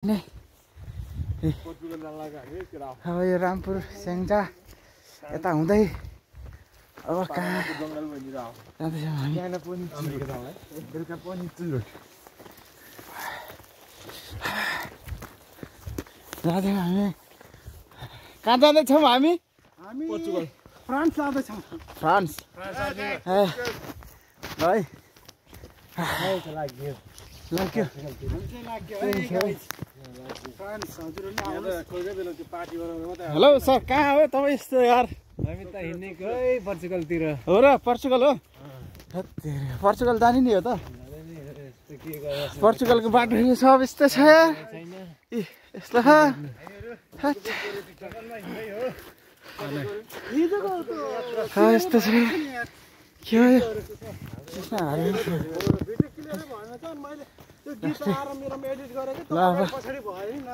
अब यो रामपुर स्याङ्जा यता हुँदै अब कहाँ जाँदैछौँ हामी। जाँदैछौँ हामी। कहाँ जाँदैछौँ हामी? पोर्चुगल फ्रान्स जाँदैछौँ। फ्रान्स है लाग्यो। हेलो सर, कहाँ हो तपाईँ यस्तो यार? हामी त हिँडेको पोर्चुगलतिर हो र? पोर्चुगल हो? पोर्चुगल जाने नि हो त? पोर्चुगलको बाटो सब यस्तो छ यार। यस्तो छ यस्तो छ के हो यो? ल अब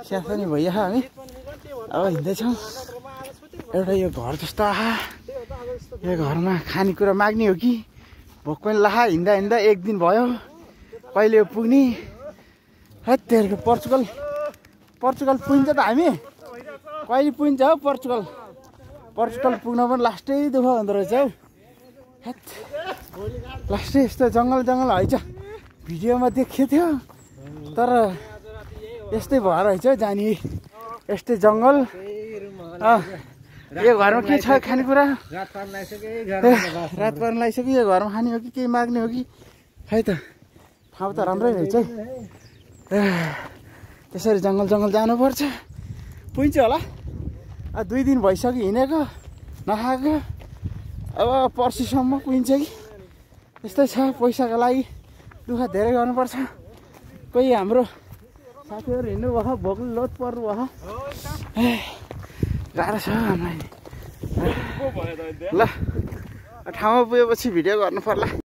स्याहानी भइयो हामी। अब हिँड्दैछौँ। एउटा यो घर जस्तो आहा, यो घरमा खानेकुरा माग्ने हो कि भोक पनि लाहा। हिँड्दा हिँड्दा एक दिन भयो, कहिले पुग्ने? हत्तेरीको पोर्चुगल पुगिन्छ त हामी? कहिले पुगिन्छ हौ पोर्चुगल? पोर्चुगल पुग्न पनि लास्टै दुःख हुँदो रहेछ हौ। लास्टै यस्तो जङ्गल है छ। भिडियोमा देखेको थियो तर यस्तै भएर रहेछ जाने। यस्तै जङ्गल। यो घरमा के छ खानेकुरा? रात पर्न लागिसक्यो। यो घरमा खाने हो कि केही माग्ने हो कि? खै त ठाउँ त राम्रै रहेछ है। त्यसरी जङ्गल जानुपर्छ। पुगिन्छ होला। 2 दिन भइसक्यो हिँडेको नखाएको। अब पर्सिसम्म पुगिन्छ कि? यस्तै छ। पैसाको लागि दुःख धेरै गर्नुपर्छ। कोही हाम्रो साथीहरू हिँड्नु भयो, भोकले लोत पर्नु भयो। गाह्रो छ हामीलाई। ल ठाउँमा पुगेपछि भिडियो गर्नु पर्ला।